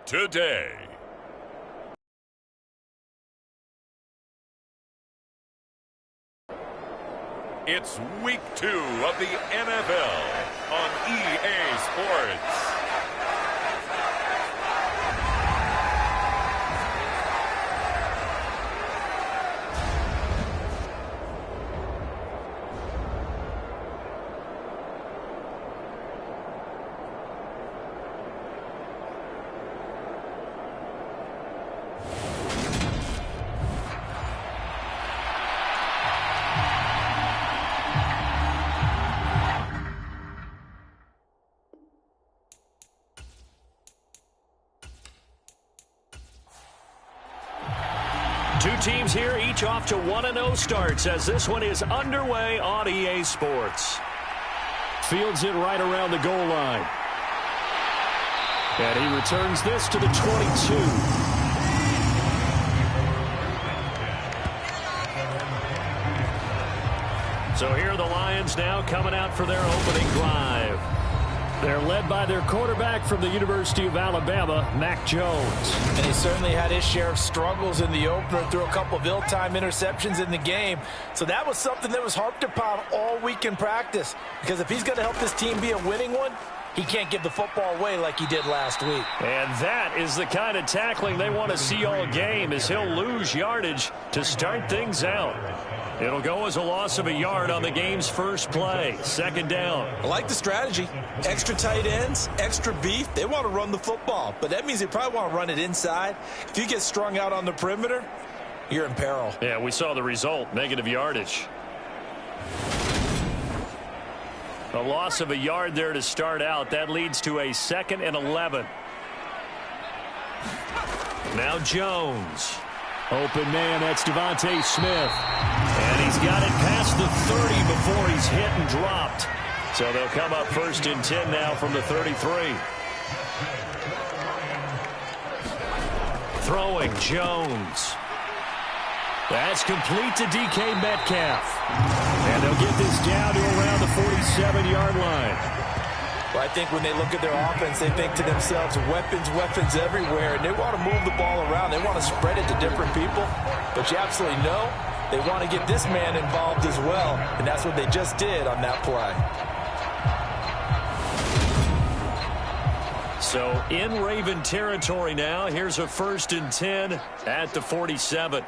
today. It's week 2 of the NFL on EA Sports. Two teams here, each off to 1-0 starts as this one is underway on EA Sports. Fields it right around the goal line. And he returns this to the 22. So here are the Lions now coming out for their opening drive. They're led by their quarterback from the University of Alabama, Mac Jones. And he certainly had his share of struggles in the opener, threw a couple of ill-timed interceptions in the game. So that was something that was harped upon all week in practice. Because if he's going to help this team be a winning one, he can't give the football away like he did last week. And that is the kind of tackling they want to see all game, as he'll lose yardage to start things out. It'll go as a loss of a yard on the game's first play. Second down. I like the strategy. Extra tight ends, extra beef. They want to run the football, but that means they probably want to run it inside. If you get strung out on the perimeter, you're in peril. Yeah, we saw the result, negative yardage. A loss of a yard there to start out. That leads to a 2nd and 11. Now Jones. Open man, that's Devontae Smith. And he's got it past the 30 before he's hit and dropped. So they'll come up 1st and 10 now from the 33. Throwing Jones. That's complete to DK Metcalf. And they'll get this down to around the 47-yard line. Well, I think when they look at their offense, they think to themselves, weapons, weapons everywhere, and they want to move the ball around. They want to spread it to different people, but you absolutely know they want to get this man involved as well, and that's what they just did on that play. So in Raven territory now, here's a 1st and 10 at the 47.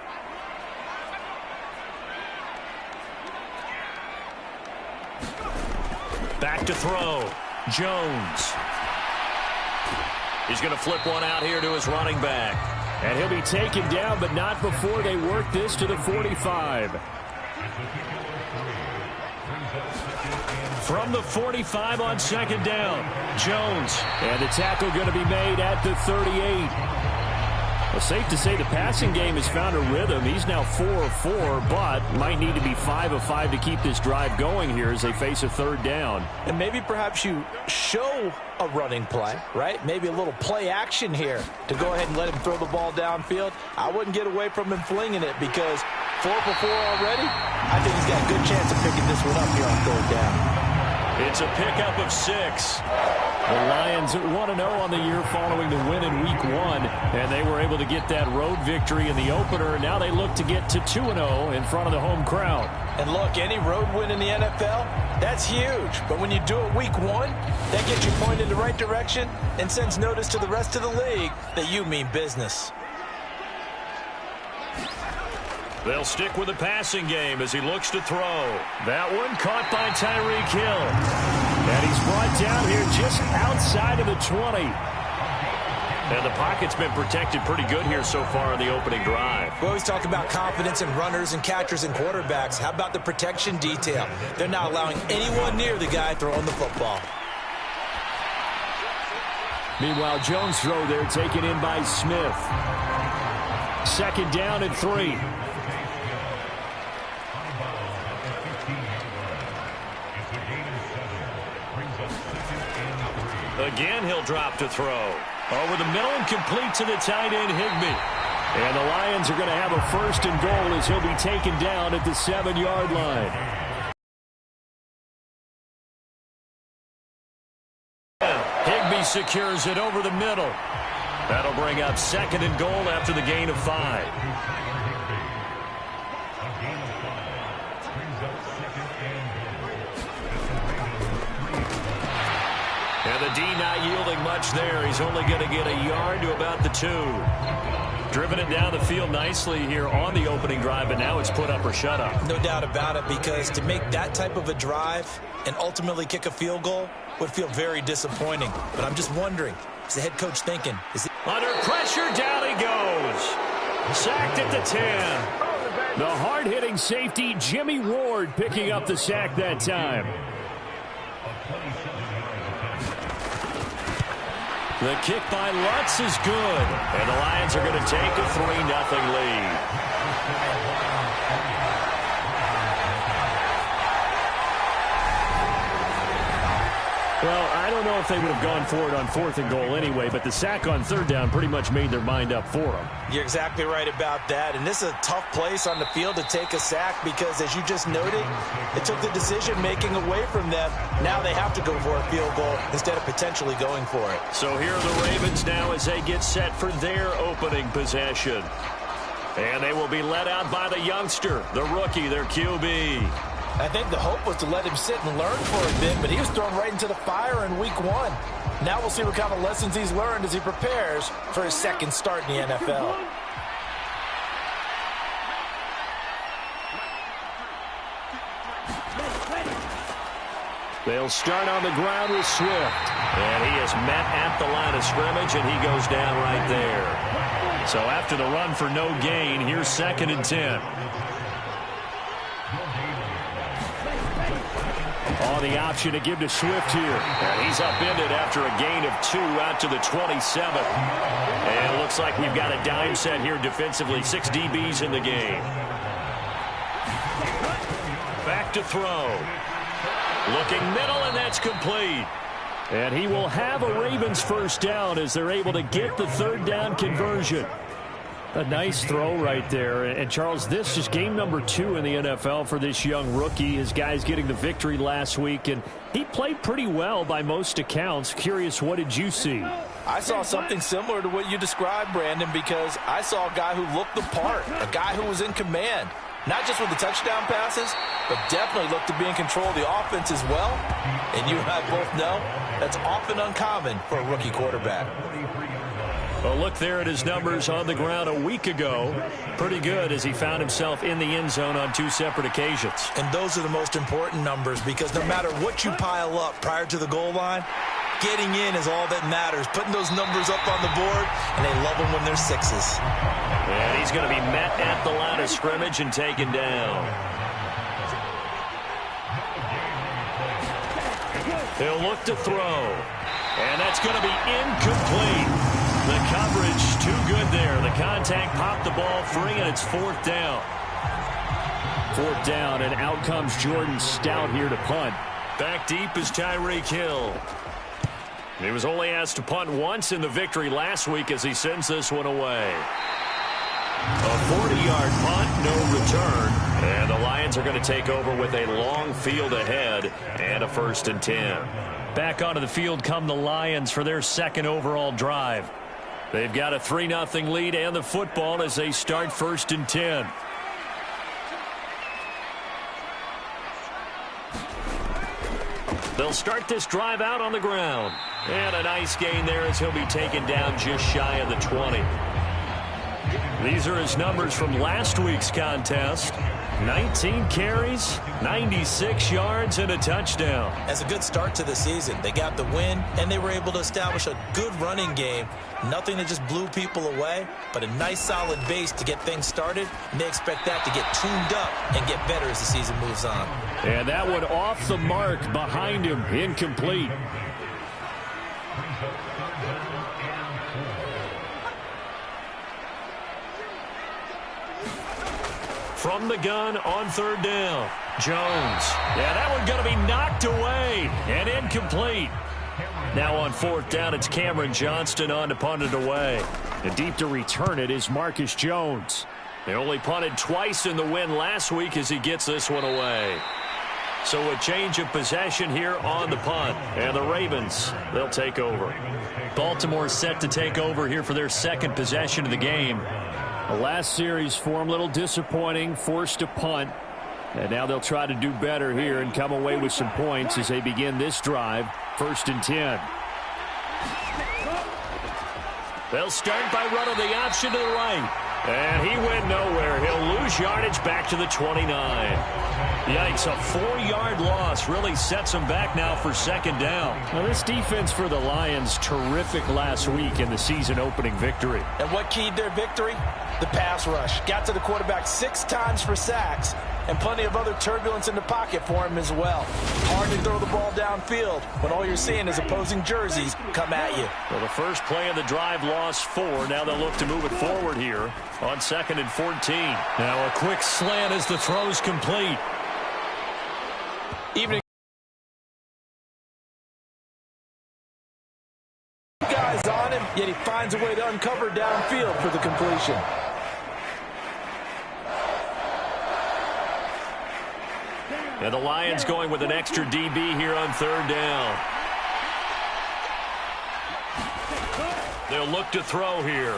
Back to throw. Jones. He's going to flip one out here to his running back. And he'll be taken down, but not before they work this to the 45. From the 45 on 2nd down, Jones. And the tackle going to be made at the 38. Well, safe to say the passing game has found a rhythm. He's now 4 of 4, but might need to be 5 of 5 to keep this drive going here as they face a 3rd down. And maybe perhaps you show a running play, right? Maybe a little play action here to go ahead and let him throw the ball downfield. I wouldn't get away from him flinging it because 4 for 4 already. I think he's got a good chance of picking this one up here on 3rd down. It's a pickup of 6. The Lions 1-0 on the year following the win in Week 1, and they were able to get that road victory in the opener, and now they look to get to 2-0 in front of the home crowd. And look, any road win in the NFL, that's huge. But when you do it Week 1, that gets you pointed in the right direction and sends notice to the rest of the league that you mean business. They'll stick with the passing game as he looks to throw. That one caught by Tyreek Hill. And he's brought down here just outside of the 20. And the pocket's been protected pretty good here so far in the opening drive. We always talk about confidence in runners and catchers and quarterbacks. How about the protection detail? They're not allowing anyone near the guy throwing the football. Meanwhile, Jones' throw there taken in by Smith. 2nd down and 3. Again, he'll drop to throw. Over the middle and complete to the tight end, Higbee. And the Lions are going to have a 1st and goal as he'll be taken down at the 7-yard line. Higbee secures it over the middle. That'll bring up 2nd and goal after the gain of 5. And the D not yielding much there. He's only going to get a yard to about the 2. Driven it down the field nicely here on the opening drive, but now it's put up or shut up. No doubt about it, because to make that type of a drive and ultimately kick a field goal would feel very disappointing. But I'm just wondering, is the head coach thinking? Under pressure, down he goes. Sacked at the 10. The hard-hitting safety, Jimmy Ward, picking up the sack that time. The kick by Lutz is good, and the Lions are going to take a 3-0 lead. Well, I don't know if they would have gone for it on 4th and goal anyway, but the sack on 3rd down pretty much made their mind up for them. You're exactly right about that, and this is a tough place on the field to take a sack because, as you just noted, it took the decision-making away from them. Now they have to go for a field goal instead of potentially going for it. So here are the Ravens now as they get set for their opening possession. And they will be led out by the youngster, the rookie, their QB. I think the hope was to let him sit and learn for a bit, but he was thrown right into the fire in week 1. Now we'll see what kind of lessons he's learned as he prepares for his 2nd start in the NFL. They'll start on the ground with Swift. And he is met at the line of scrimmage, and he goes down right there. So after the run for no gain, here's 2nd and 10. Oh, the option to give to Swift here. And he's upended after a gain of 2 out to the 27. And it looks like we've got a dime set here defensively. 6 DBs in the game. Back to throw. Looking middle, and that's complete. And he will have a Ravens 1st down as they're able to get the 3rd down conversion. A nice throw right there. And, Charles, this is game number 2 in the NFL for this young rookie. His guys getting the victory last week, and he played pretty well by most accounts. Curious, what did you see? I saw something similar to what you described, Brandon, because I saw a guy who looked the part, a guy who was in command, not just with the touchdown passes, but definitely looked to be in control of the offense as well. And you and I both know that's often uncommon for a rookie quarterback. Well, look there at his numbers on the ground a week ago. Pretty good as he found himself in the end zone on 2 separate occasions. And those are the most important numbers, because no matter what you pile up prior to the goal line, getting in is all that matters. Putting those numbers up on the board, and they love them when they're 6s. And he's going to be met at the line of scrimmage and taken down. He'll look to throw. And that's going to be incomplete. The coverage too good there. The contact popped the ball free, and it's 4th down. 4th down, and out comes Jordan Stout here to punt. Back deep is Tyreek Hill. He was only asked to punt once in the victory last week as he sends this one away. A 40-yard punt, no return. And the Lions are going to take over with a long field ahead and a 1st and 10. Back onto the field come the Lions for their 2nd overall drive. They've got a 3-0 lead and the football as they start 1st and 10. They'll start this drive out on the ground. And a nice gain there as he'll be taken down just shy of the 20. These are his numbers from last week's contest. 19 carries, 96 yards, and a touchdown. As a good start to the season, they got the win, and they were able to establish a good running game. Nothing that just blew people away, but a nice solid base to get things started, and they expect that to get tuned up and get better as the season moves on. And that one off the mark behind him, incomplete. From the gun on 3rd down, Jones. Yeah, that one's going to be knocked away and incomplete. Now on 4th down, it's Cameron Johnston on to punt it away. And deep to return it is Marcus Jones. They only punted twice in the win last week as he gets this one away. So a change of possession here on the punt. And the Ravens, they'll take over. Baltimore set to take over here for their second possession of the game. The last series for them, a little disappointing, forced to punt. And now they'll try to do better here and come away with some points as they begin this drive. 1st and 10. They'll start by running the option to the right. And he went nowhere. He'll lose yardage back to the 29. Yikes, a 4-yard loss really sets him back now for 2nd down. Now this defense for the Lions, terrific last week in the season-opening victory. And what keyed their victory? The pass rush. Got to the quarterback 6 times for sacks, and plenty of other turbulence in the pocket for him as well. Hard to throw the ball downfield when all you're seeing is opposing jerseys come at you. Well, the first play of the drive lost 4. Now they'll look to move it forward here on 2nd and 14. Now a quick slant as the throw's complete. Even guys on him, yet he finds a way to uncover downfield for the completion. And the Lions going with an extra DB here on 3rd down. They'll look to throw here.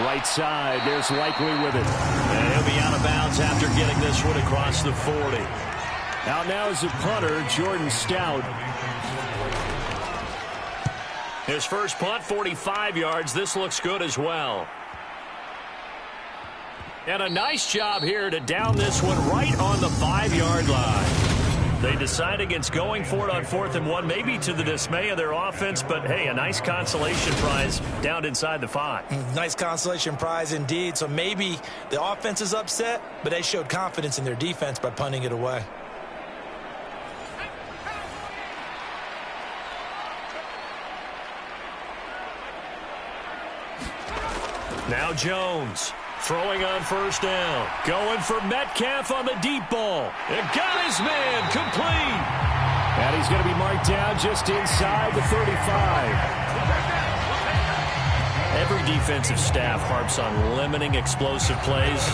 Right side, there's Likely with it. And he'll be out of bounds after getting this one across the 40. Out now is the punter, Jordan Stout. His first punt, 45 yards. This looks good as well. And a nice job here to down this one right on the 5-yard line. They decide against going for it on 4th and 1, maybe to the dismay of their offense, but hey, a nice consolation prize down inside the 5. Nice consolation prize indeed. So maybe the offense is upset, but they showed confidence in their defense by punting it away. Now Jones. Throwing on 1st down. Going for Metcalf on the deep ball. And got his man complete. And he's going to be marked down just inside the 35. Every defensive staff harps on limiting explosive plays.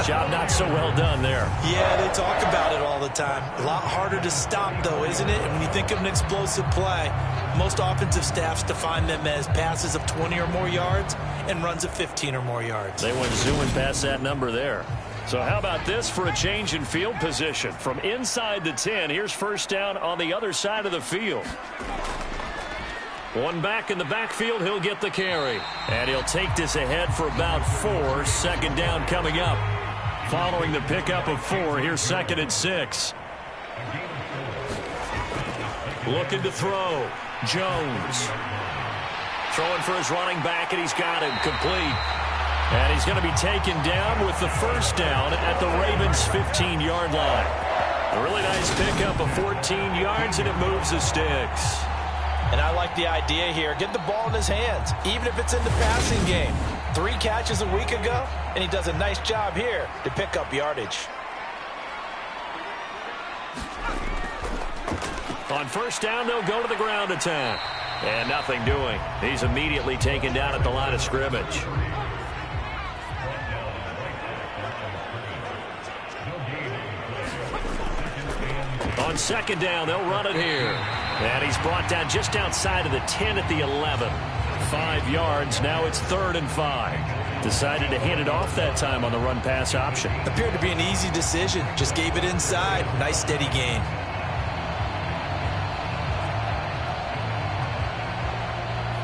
Job not so well done there. Yeah, they talk about it all the time. A lot harder to stop, though, isn't it? And when you think of an explosive play, most offensive staffs define them as passes of 20 or more yards and runs of 15 or more yards. They went zooming past that number there. So how about this for a change in field position? From inside the 10, here's 1st down on the other side of the field. One back in the backfield, he'll get the carry. And he'll take this ahead for about 4. 2nd down coming up. Following the pickup of 4, here's 2nd and 6. Looking to throw. Jones. Throwing for his running back, and he's got him complete. And he's going to be taken down with the 1st down at the Ravens' 15-yard line. A really nice pickup of 14 yards, and it moves the sticks. And I like the idea here. Get the ball in his hands, even if it's in the passing game. 3 catches a week ago, and he does a nice job here to pick up yardage. On 1st down, they'll go to the ground attack. And nothing doing. He's immediately taken down at the line of scrimmage. On 2nd down, they'll run it here. And he's brought down just outside of the 10 at the 11. 5 yards. Now it's 3rd and 5. Decided to hand it off that time on the run-pass option. Appeared to be an easy decision. Just gave it inside. Nice steady gain.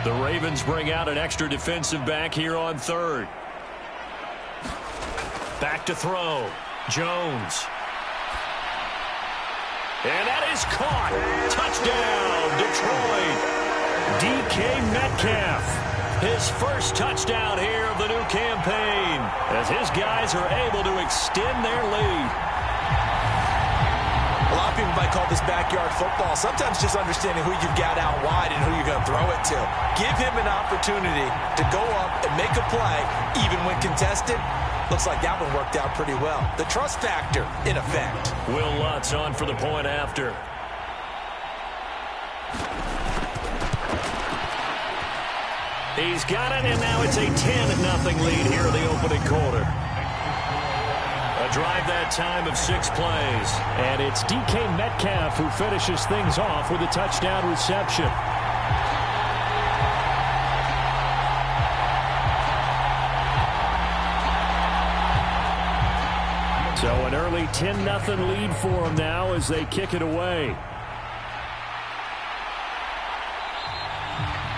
The Ravens bring out an extra defensive back here on 3rd. Back to throw. Jones. And that is caught. Touchdown, Detroit. DK Metcalf. His first touchdown here of the new campaign as his guys are able to extend their lead. A lot of people might call this backyard football. Sometimes just understanding who you've got out wide and who you're going to throw it to. Give him an opportunity to go up and make a play, even when contested. Looks like that one worked out pretty well. The trust factor, in effect. Will Lutz on for the point after. He's got it, and now it's a 10-0 lead here in the opening quarter. A A drive that time of 6 plays. And it's DK Metcalf who finishes things off with a touchdown reception. So an early 10-0 lead for them now as they kick it away.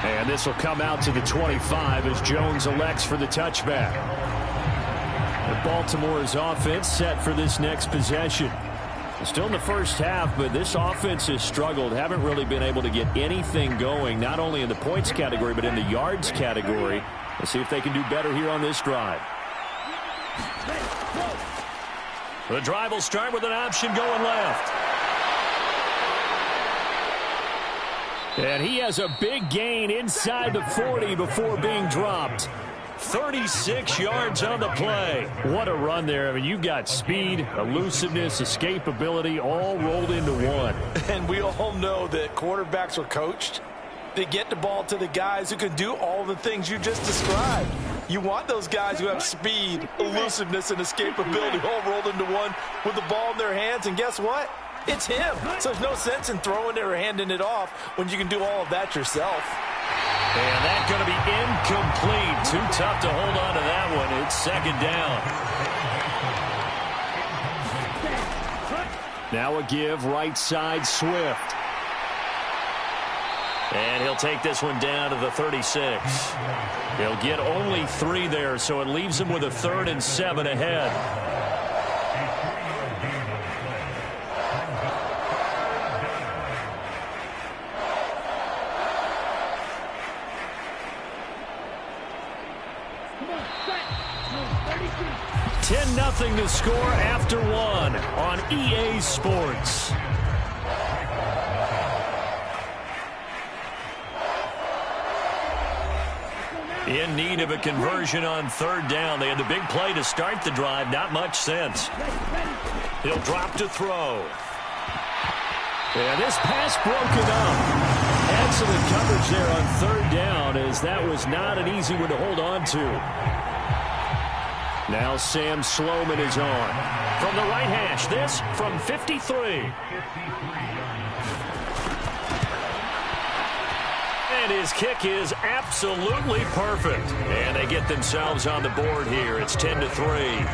And this will come out to the 25 as Jones elects for the touchback. Baltimore's offense set for this next possession. Still in the first half, but this offense has struggled. Haven't really been able to get anything going, not only in the points category, but in the yards category. Let's see if they can do better here on this drive. The drive will start with an option going left. And he has a big gain inside the 40 before being dropped. 36 yards on the play. What a run there. I mean, you got speed, elusiveness, escapability all rolled into one. And we all know that quarterbacks are coached to get the ball to the guys who can do all the things you just described. You want those guys who have speed, elusiveness, and escapability all rolled into one with the ball in their hands. And guess what? It's him. So there's no sense in throwing it or handing it off when you can do all of that yourself. And that's going to be incomplete. Too tough to hold on to that one. It's second down. Now a give right side Swift. And he'll take this one down to the 36. He'll get only 3 there, so it leaves him with a 3rd and 7 ahead. Nothing to score after 1 on EA Sports. In need of a conversion on 3rd down. They had the big play to start the drive. Not much sense. He'll drop to throw. And this pass broken up. Excellent coverage there on 3rd down, as that was not an easy one to hold on to. Now Sam Sloman is on. From the right hash, this from 53. And his kick is absolutely perfect. And they get themselves on the board here. It's 10-3.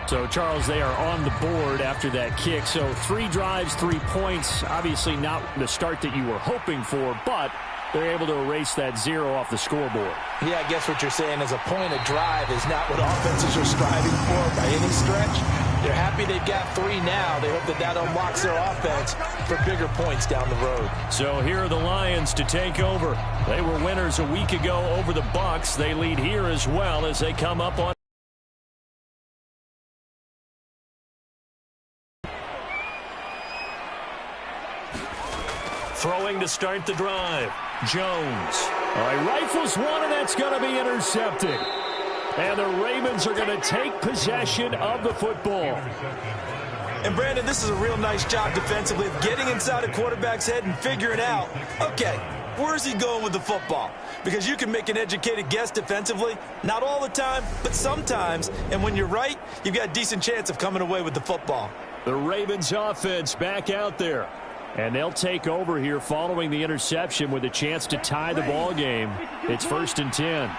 So, Charles, they are on the board after that kick. So 3 drives, 3 points. Obviously not the start that you were hoping for, but they're able to erase that 0 off the scoreboard. Yeah, I guess what you're saying is a point of drive is not what offenses are striving for by any stretch. They're happy they've got 3 now. They hope that that unlocks their offense for bigger points down the road. So here are the Lions to take over. They were winners a week ago over the Bucs. They lead here as well as they come up on. Throwing to start the drive. Jones. All right, rifles one, and that's going to be intercepted. And the Ravens are going to take possession of the football. And, Brandon, this is a real nice job defensively of getting inside a quarterback's head and figuring out, okay, where's he going with the football? Because you can make an educated guess defensively, not all the time, but sometimes. And when you're right, you've got a decent chance of coming away with the football. The Ravens offense back out there. And they'll take over here following the interception with a chance to tie the ball game. It's 1st and 10.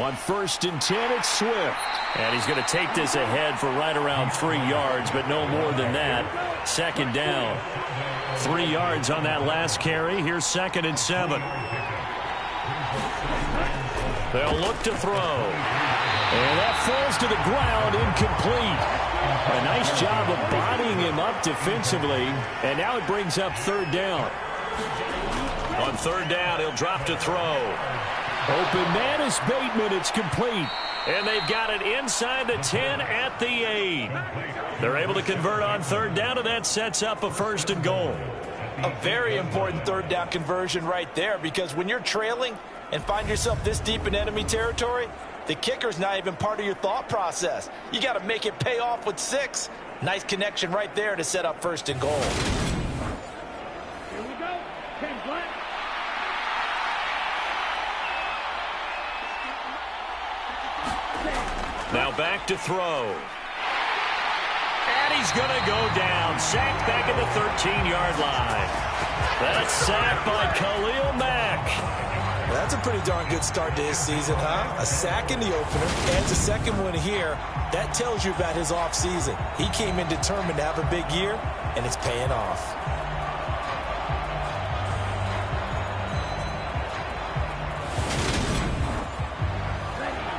On 1st and 10, it's Swift. And he's going to take this ahead for right around 3 yards, but no more than that. 2nd down. 3 yards on that last carry. Here's 2nd and 7. They'll look to throw. And that falls to the ground, incomplete. A nice job of bodying him up defensively. And now it brings up 3rd down. On 3rd down, he'll drop to throw. Open man is Bateman. It's complete. And they've got it inside the 10 at the 8. They're able to convert on 3rd down, and that sets up a 1st and goal. A very important 3rd down conversion right there, because when you're trailing and find yourself this deep in enemy territory, the kicker's not even part of your thought process. You got to make it pay off with 6. Nice connection right there to set up 1st and goal. back to throw. And he's going to go down. Sacked back at the 13-yard line. That's sacked by Khalil Mack. That's a pretty darn good start to his season, huh? A sack in the opener, adds a second one here. That tells you about his offseason. He came in determined to have a big year, and it's paying off.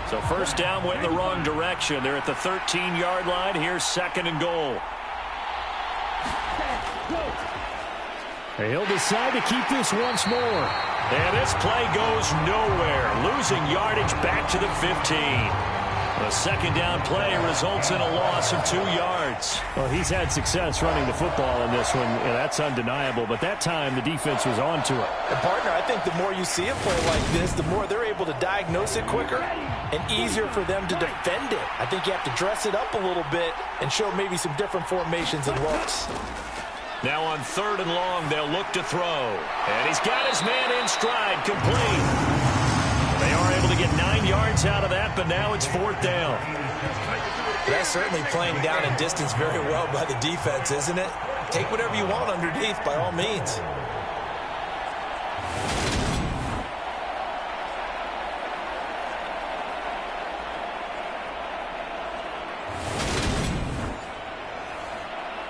So first down went in the wrong direction. They're at the 13-yard line. Here's second and goal. He'll decide to keep this once more. And this play goes nowhere. Losing yardage back to the 15. The second down play results in a loss of 2 yards. Well, he's had success running the football in this one, and that's undeniable. But that time, the defense was on to it. And, partner, I think the more you see a play like this, the more they're able to diagnose it quicker and easier for them to defend it. I think you have to dress it up a little bit and show maybe some different formations and looks. Now on third and long, they'll look to throw. And he's got his man in stride, complete. They are able to get 9 yards out of that, but now it's fourth down. That's certainly playing down and distance very well by the defense, isn't it? Take whatever you want underneath, by all means.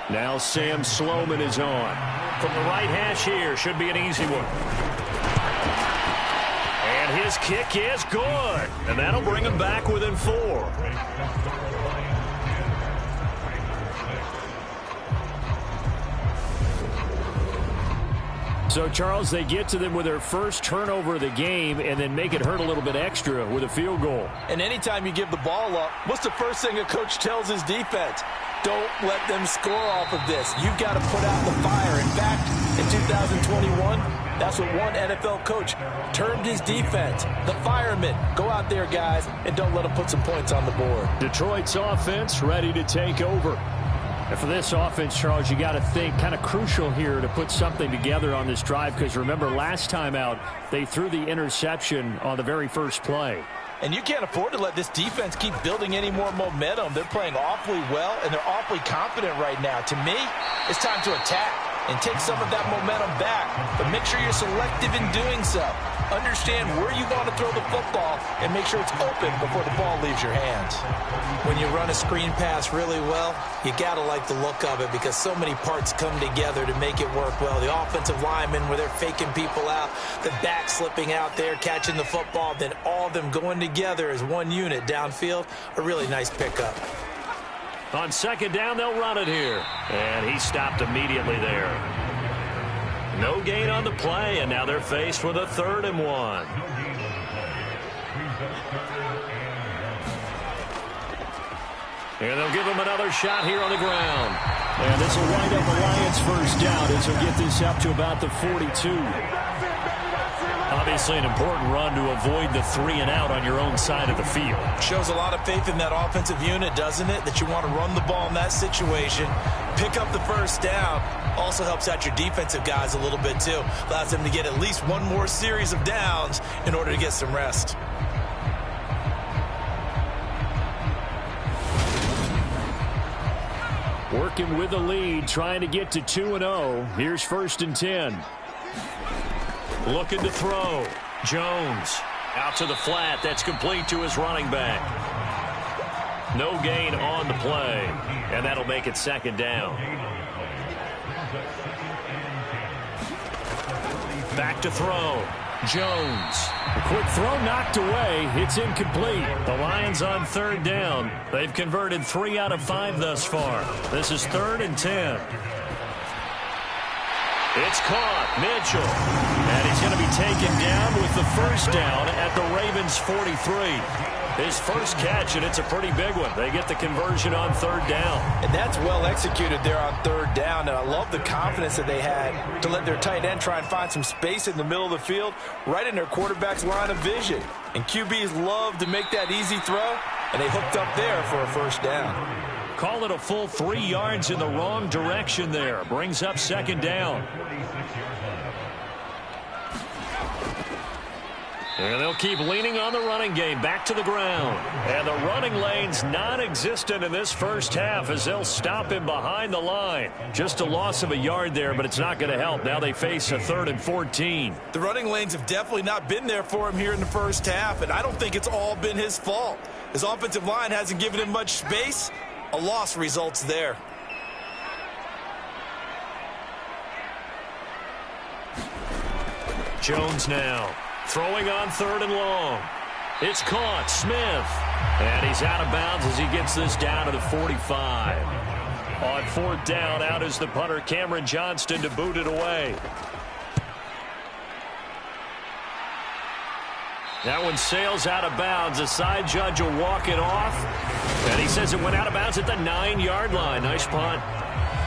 Now Sam Sloman is on. From the right hash here, should be an easy one. And his kick is good. And that'll bring him back within 4. So, Charles, they get to them with their first turnover of the game and then make it hurt a little bit extra with a field goal. And anytime you give the ball up, what's the first thing a coach tells his defense? Don't let them score off of this. You've got to put out the fire. In fact, in 2021, that's what one NFL coach termed his defense. The firemen. Go out there, guys, and don't let them put some points on the board. Detroit's offense ready to take over. And for this offense, Charles, you got to think kind of crucial here to put something together on this drive, because remember last time out, they threw the interception on the very first play. And you can't afford to let this defense keep building any more momentum. They're playing awfully well, and they're awfully confident right now. To me, it's time to attack and take some of that momentum back. But make sure you're selective in doing so. Understand where you want to throw the football and make sure it's open before the ball leaves your hands. When you run a screen pass really well, you got to like the look of it because so many parts come together to make it work well. The offensive linemen where they're faking people out, the back slipping out there, catching the football, then all of them going together as one unit downfield. A really nice pickup. On second down, they'll run it here. And he stopped immediately there. No gain on the play, and now they're faced with a 3rd and 1. And they'll give him another shot here on the ground. And this will wind up the Lions' first down as they'll get this up to about the 42. Obviously an important run to avoid the 3-and-out on your own side of the field. Shows a lot of faith in that offensive unit, doesn't it? That you want to run the ball in that situation. Pick up the first down. Also helps out your defensive guys a little bit, too. Allows them to get at least one more series of downs in order to get some rest. Working with the lead, trying to get to 2-0. Here's 1st and 10. Looking to throw. Jones out to the flat. That's complete to his running back. No gain on the play. And that'll make it 2nd down. Back to throw. Jones. A quick throw knocked away. It's incomplete. The Lions on 3rd down. They've converted 3 out of 5 thus far. This is 3rd and 10. It's caught. Mitchell. And he's going to be taken down with the first down at the Ravens' 43. His first catch, and it's a pretty big one. They get the conversion on 3rd down. And that's well executed there on 3rd down. And I love the confidence that they had to let their tight end try and find some space in the middle of the field, right in their quarterback's line of vision. And QBs love to make that easy throw, and they hooked up there for a first down. Call it a full 3 yards in the wrong direction there. Brings up 2nd down. And they'll keep leaning on the running game. Back to the ground. And the running lane's non-existent in this first half as they'll stop him behind the line. Just a loss of a yard there, but it's not going to help. Now they face a 3rd and 14. The running lanes have definitely not been there for him here in the first half, and I don't think it's all been his fault. His offensive line hasn't given him much space. A loss results there. Jones now. Throwing on 3rd and long. It's caught. Smith. And he's out of bounds as he gets this down to the 45. On 4th down, out is the punter, Cameron Johnston, to boot it away. That one sails out of bounds. The side judge will walk it off. And he says it went out of bounds at the 9-yard line. Nice punt.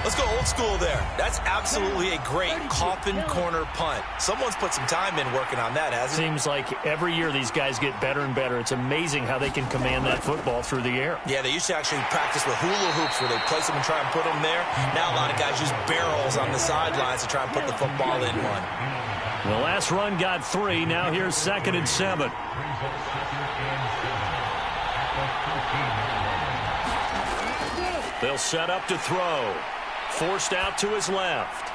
Let's go old school there. That's absolutely a great coffin corner punt. Someone's put some time in working on that, hasn't it? Seems like every year these guys get better and better. It's amazing how they can command that football through the air. Yeah, they used to actually practice with hula hoops where they place them and try and put them there. Now a lot of guys use barrels on the sidelines to try and put the football in one. The last run got 3. Now here's 2nd and 7. They'll set up to throw. Forced out to his left.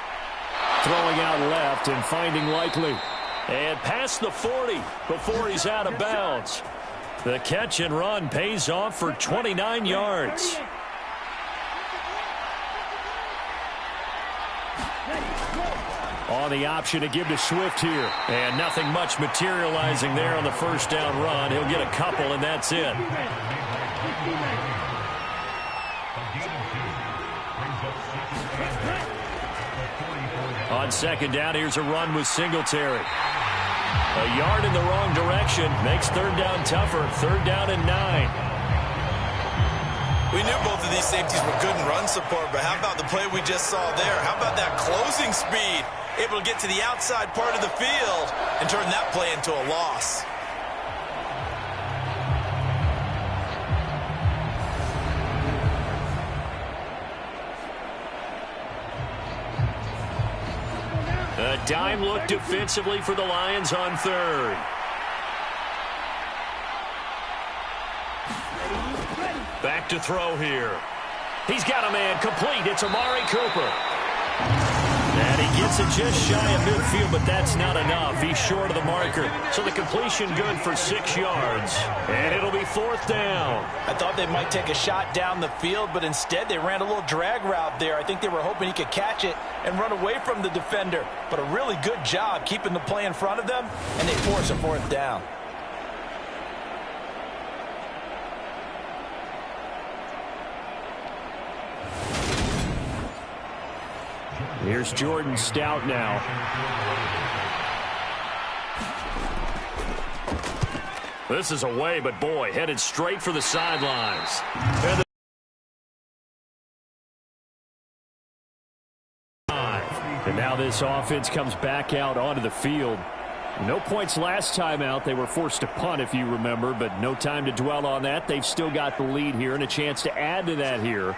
Throwing out left and finding Likely. And past the 40 before he's out of bounds. The catch and run pays off for 29 yards. On the option to give to Swift here. And nothing much materializing there on the first down run. He'll get a couple, and that's it. On 2nd down, here's a run with Singletary. A yard in the wrong direction makes 3rd down tougher. 3rd down and 9. We knew both of these safeties were good in run support, but how about the play we just saw there? How about that closing speed? Able to get to the outside part of the field and turn that play into a loss. A dime look defensively for the Lions on 3rd. Back to throw here. He's got a man complete. It's Amari Cooper. And he gets it just shy of midfield, but that's not enough. He's short of the marker. So the completion good for 6 yards. And it'll be 4th down. I thought they might take a shot down the field, but instead they ran a little drag route there. I think they were hoping he could catch it and run away from the defender. But a really good job keeping the play in front of them, and they force a 4th down. Here's Jordan Stout now. This is away, but boy, headed straight for the sidelines. And now this offense comes back out onto the field. No points last time out. They were forced to punt, if you remember, but no time to dwell on that. They've still got the lead here and a chance to add to that here.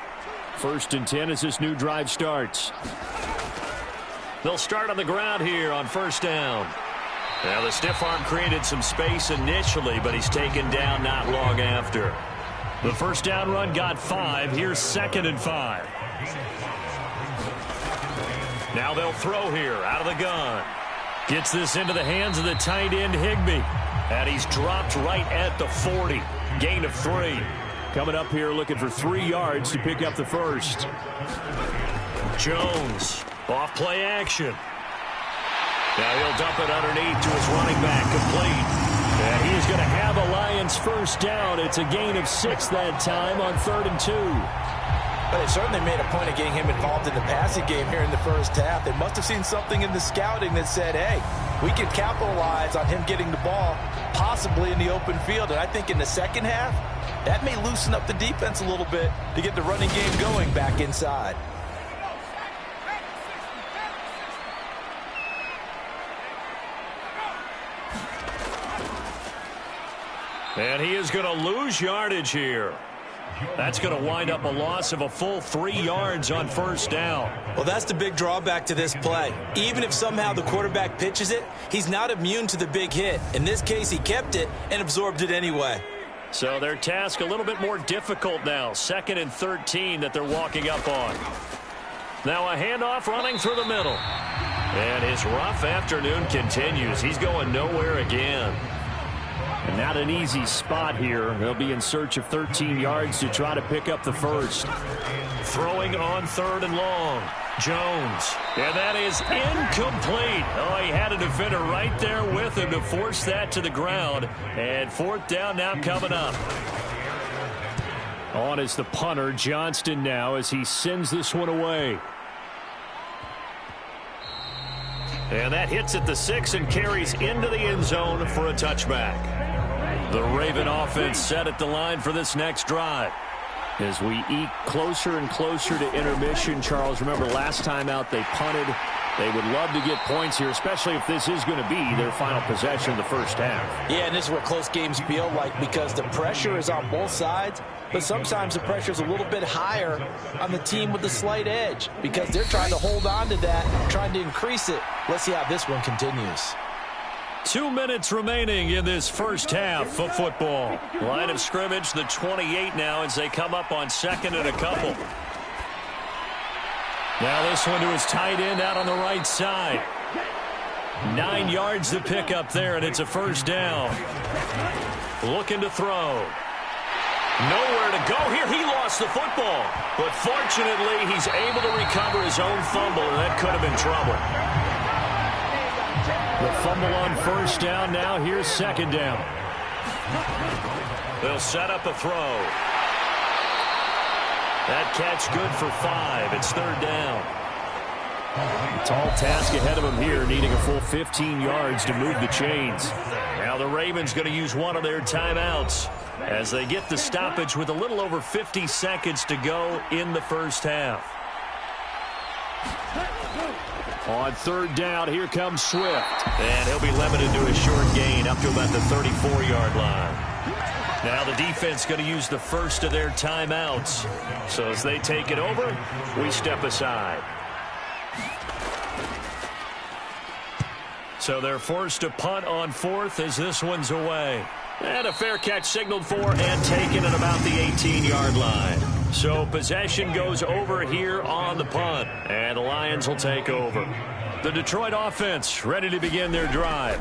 1st and 10 as this new drive starts. They'll start on the ground here on 1st down. Now the stiff arm created some space initially, but he's taken down not long after. The 1st down run got 5. Here's 2nd and 5. Now they'll throw here out of the gun. Gets this into the hands of the tight end Higbee. And he's dropped right at the 40. Gain of 3. Coming up here looking for 3 yards to pick up the 1st. Jones, off play action. Now he'll dump it underneath to his running back, complete. And he's going to have a Lions 1st down. It's a gain of 6 that time on 3rd and 2. But they certainly made a point of getting him involved in the passing game here in the first half. They must have seen something in the scouting that said, hey, we can capitalize on him getting the ball, possibly in the open field. And I think in the second half, that may loosen up the defense a little bit to get the running game going back inside. And he is going to lose yardage here. That's going to wind up a loss of a full 3 yards on first down. Well, that's the big drawback to this play. Even if somehow the quarterback pitches it, he's not immune to the big hit. In this case, he kept it and absorbed it anyway. So their task a little bit more difficult now. 2nd and 13 that they're walking up on. Now a handoff running through the middle. And his rough afternoon continues. He's going nowhere again. And not an easy spot here. They'll be in search of 13 yards to try to pick up the first. Throwing on 3rd and long. Jones. And that is incomplete. Oh, he had a defender right there with him to force that to the ground. And 4th down now coming up. On is the punter, Johnston, now as he sends this one away. And that hits at the 6 and carries into the end zone for a touchback. The Raven offense set at the line for this next drive. As we eke closer and closer to intermission, Charles, remember last time out they punted. They would love to get points here, especially if this is going to be their final possession of the first half. Yeah, and this is what close games feel like because the pressure is on both sides, but sometimes the pressure is a little bit higher on the team with the slight edge because they're trying to hold on to that, trying to increase it. Let's see how this one continues. 2 minutes remaining in this first half of football. Line of scrimmage, the 28 now as they come up on 2nd and a couple. Now this one to his tight end out on the right side. 9 yards to pick up there, and it's a first down. Looking to throw. Nowhere to go here. He lost the football. But fortunately, he's able to recover his own fumble, and that could have been trouble. The fumble on first down. Now here's 2nd down. They'll set up a throw. That catch good for 5. It's 3rd down. A tall task ahead of him here, needing a full 15 yards to move the chains. Now the Ravens going to use one of their timeouts as they get the stoppage with a little over 50 seconds to go in the first half. On 3rd down, here comes Swift. And he'll be limited to a short gain up to about the 34-yard line. Now the defense going to use the first of their timeouts. So as they take it over, we step aside. So they're forced to punt on 4th as this one's away. And a fair catch signaled for and taken at about the 18-yard line. So possession goes over here on the punt. And the Lions will take over. The Detroit offense ready to begin their drive.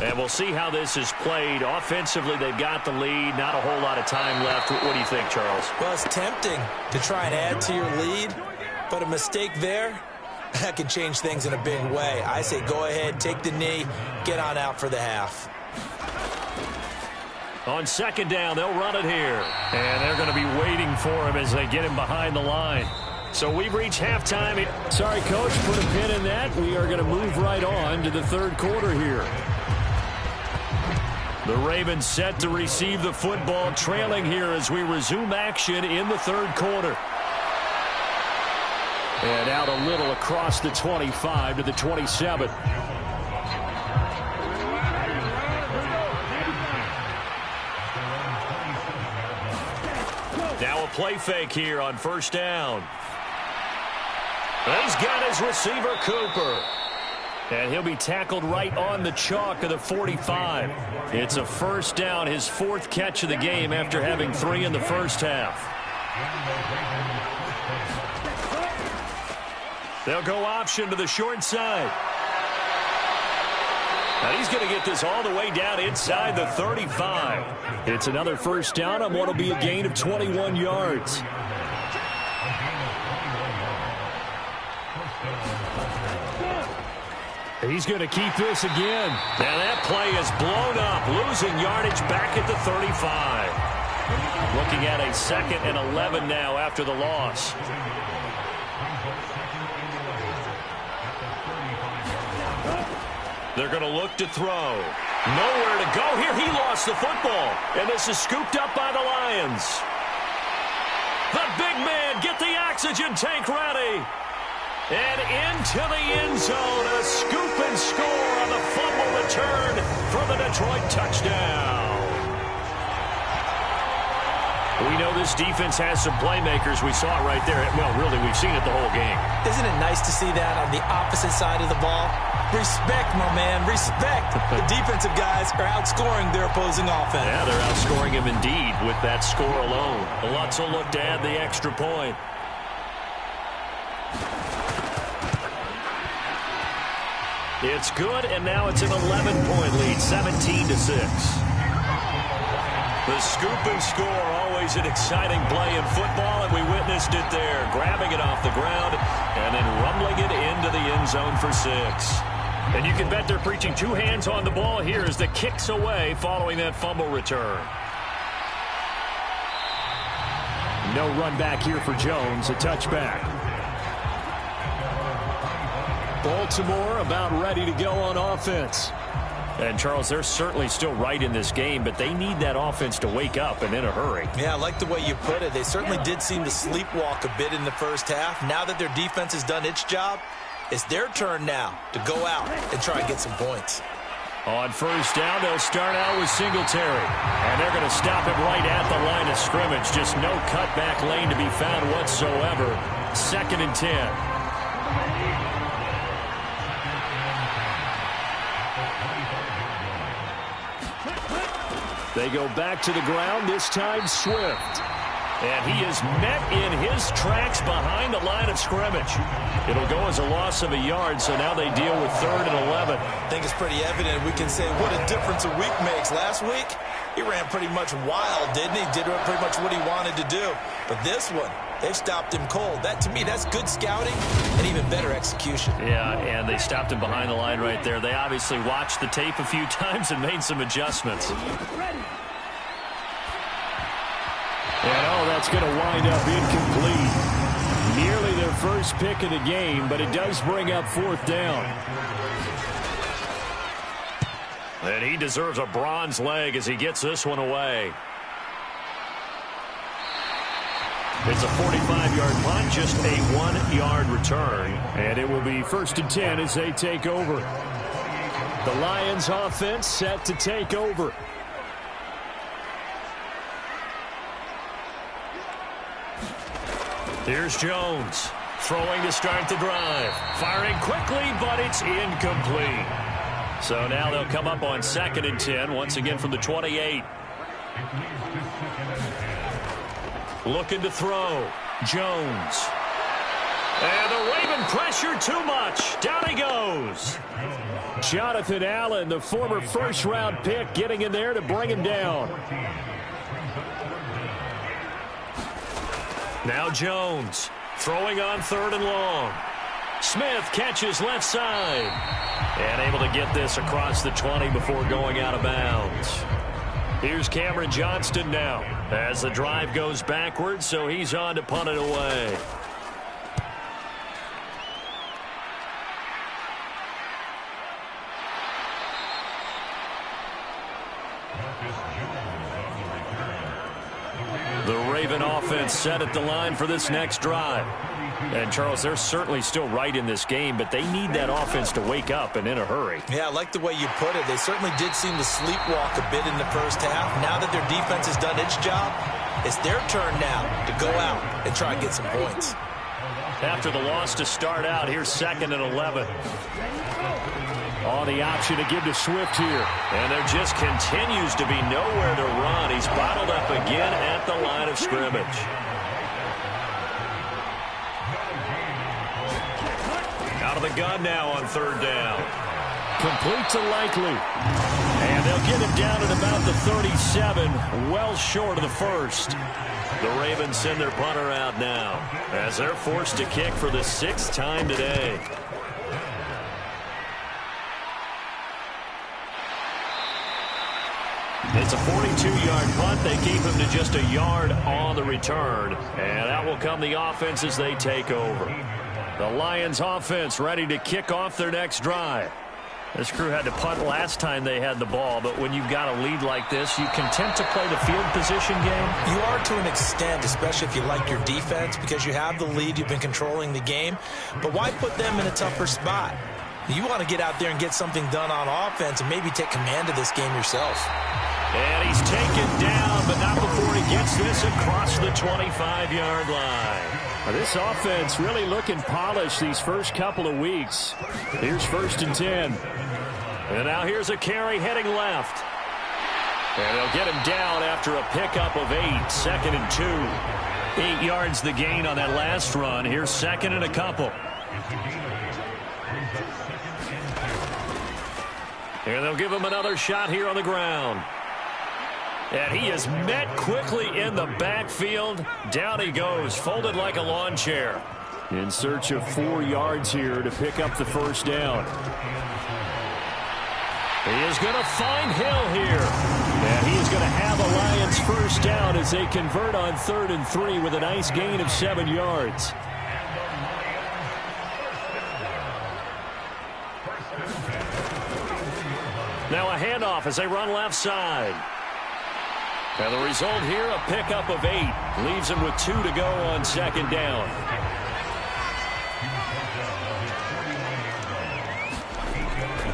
And we'll see how this is played. Offensively, they've got the lead. Not a whole lot of time left. What do you think, Charles? Well, it's tempting to try and add to your lead, but a mistake there, that can change things in a big way. I say go ahead, take the knee, get on out for the half. On 2nd down, they'll run it here. And they're going to be waiting for him as they get him behind the line. So we've reached halftime. Sorry, Coach, put a pin in that. We are going to move right on to the 3rd quarter here. The Ravens set to receive the football, trailing here as we resume action in the 3rd quarter. And out a little across the 25 to the 27. Now a play fake here on 1st down. He's got his receiver, Cooper. And he'll be tackled right on the chalk of the 45. It's a 1st down, his 4th catch of the game after having 3 in the first half. They'll go option to the short side. Now he's going to get this all the way down inside the 35. It's another 1st down on what will be a gain of 21 yards. He's going to keep this again. Now that play is blown up, losing yardage back at the 35. Looking at a 2nd and 11 now after the loss. They're going to look to throw. Nowhere to go here. He lost the football. And this is scooped up by the Lions. The big man, get the oxygen tank ready. And into the end zone, a scoop and score on the fumble return for the Detroit touchdown. We know this defense has some playmakers. We saw it right there. Well, really, we've seen it the whole game. Isn't it nice to see that on the opposite side of the ball? Respect, my man, respect. The defensive guys are outscoring their opposing offense. Yeah, they're outscoring him indeed with that score alone. Lutz will look to add the extra point. It's good, and now it's an 11-point lead, 17-6. The scoop and score, always an exciting play in football, and we witnessed it there, grabbing it off the ground and then rumbling it into the end zone for 6. And you can bet they're preaching two hands on the ball here as the kick's away following that fumble return. No run back here for Jones, a touchback. Baltimore about ready to go on offense. And, Charles, they're certainly still right in this game, but they need that offense to wake up and in a hurry. Yeah, I like the way you put it. They certainly did seem to sleepwalk a bit in the first half. Now that their defense has done its job, it's their turn now to go out and try and get some points. On first down, they'll start out with Singletary. And they're going to stop him right at the line of scrimmage. Just no cutback lane to be found whatsoever. 2nd and 10. They go back to the ground, this time Swift. And he is met in his tracks behind the line of scrimmage. It'll go as a loss of a yard, so now they deal with 3rd and 11. I think it's pretty evident. We can say what a difference a week makes. Last week, he ran pretty much wild, didn't he? Did pretty much what he wanted to do. But this one, they've stopped him cold. That, to me, that's good scouting and even better execution. Yeah, and they stopped him behind the line right there. They obviously watched the tape a few times and made some adjustments. And, that's going to wind up incomplete. Nearly their first pick of the game, but it does bring up 4th down. And he deserves a bronze leg as he gets this one away. It's a 45-yard punt, just a 1-yard return. And it will be 1st and 10 as they take over. The Lions offense set to take over. Here's Jones, throwing to start the drive. Firing quickly, but it's incomplete. So now they'll come up on 2nd and 10, once again from the 28. Looking to throw. Jones. And the Raven pressure too much. Down he goes. Jonathan Allen, the former first-round pick, getting in there to bring him down. Now Jones, throwing on 3rd and long. Smith catches left side. And able to get this across the 20 before going out of bounds. Here's Cameron Johnston now as the drive goes backwards, so he's on to punt it away. The Raven offense set at the line for this next drive. And, Charles, they're certainly still right in this game, but they need that offense to wake up and in a hurry. Yeah, I like the way you put it. They certainly did seem to sleepwalk a bit in the first half. Now that their defense has done its job, it's their turn now to go out and try and get some points. After the loss to start out, here's 2nd and 11. On the option to give to Swift here. And there just continues to be nowhere to run. He's bottled up again at the line of scrimmage. Out of the gun now on 3rd down. Complete to Likely. And they'll get him down at about the 37, well short of the 1st. The Ravens send their punter out now as they're forced to kick for the 6th time today. It's a 42-yard punt. They keep him to just a yard on the return. And that will come the offense as they take over. The Lions offense ready to kick off their next drive. This crew had to punt last time they had the ball, but when you've got a lead like this, you content to play the field position game? You are to an extent, especially if you like your defense, because you have the lead, you've been controlling the game. But why put them in a tougher spot? You want to get out there and get something done on offense and maybe take command of this game yourself. And he's taken down, but not before he gets this across the 25-yard line. Now, this offense really looking polished these first couple of weeks. Here's 1st and 10. And now here's a carry heading left. And they'll get him down after a pickup of 8, 2nd and 2. 8 yards the gain on that last run. Here's 2nd and a couple. And they'll give him another shot here on the ground. And he is met quickly in the backfield. Down he goes, folded like a lawn chair. In search of 4 yards here to pick up the first down. He is going to find Hill here. And he is going to have a Lions first down as they convert on 3rd and 3 with a nice gain of 7 yards. Now a handoff as they run left side. And the result here, a pickup of 8. Leaves him with 2 to go on 2nd down.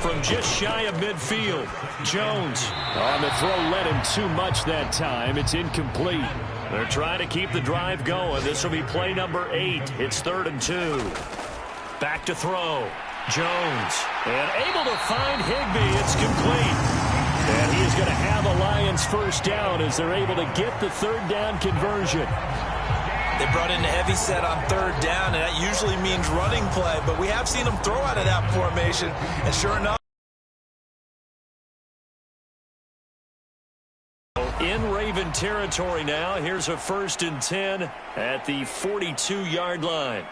From just shy of midfield, Jones. On the throw led him too much that time. It's incomplete. They're trying to keep the drive going. This will be play number 8. It's 3rd and 2. Back to throw. Jones. And able to find Higbee. It's complete. And he is going to have a Lions first down as they're able to get the 3rd down conversion. They brought in a heavy set on 3rd down, and that usually means running play, but we have seen them throw out of that formation, and sure enough. In Raven territory now. Here's a 1st and 10 at the 42-yard line.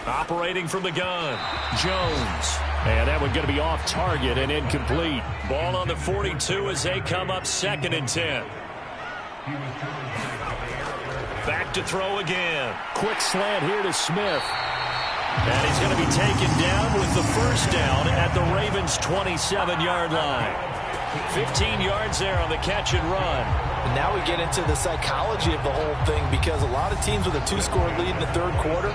Operating from the gun, Jones. And that one going to be off target and incomplete. Ball on the 42 as they come up 2nd and 10. Back to throw again. Quick slant here to Smith. And he's going to be taken down with the first down at the Ravens' 27-yard line. 15 yards there on the catch and run. And now we get into the psychology of the whole thing, because a lot of teams with a 2-score lead in the 3rd quarter,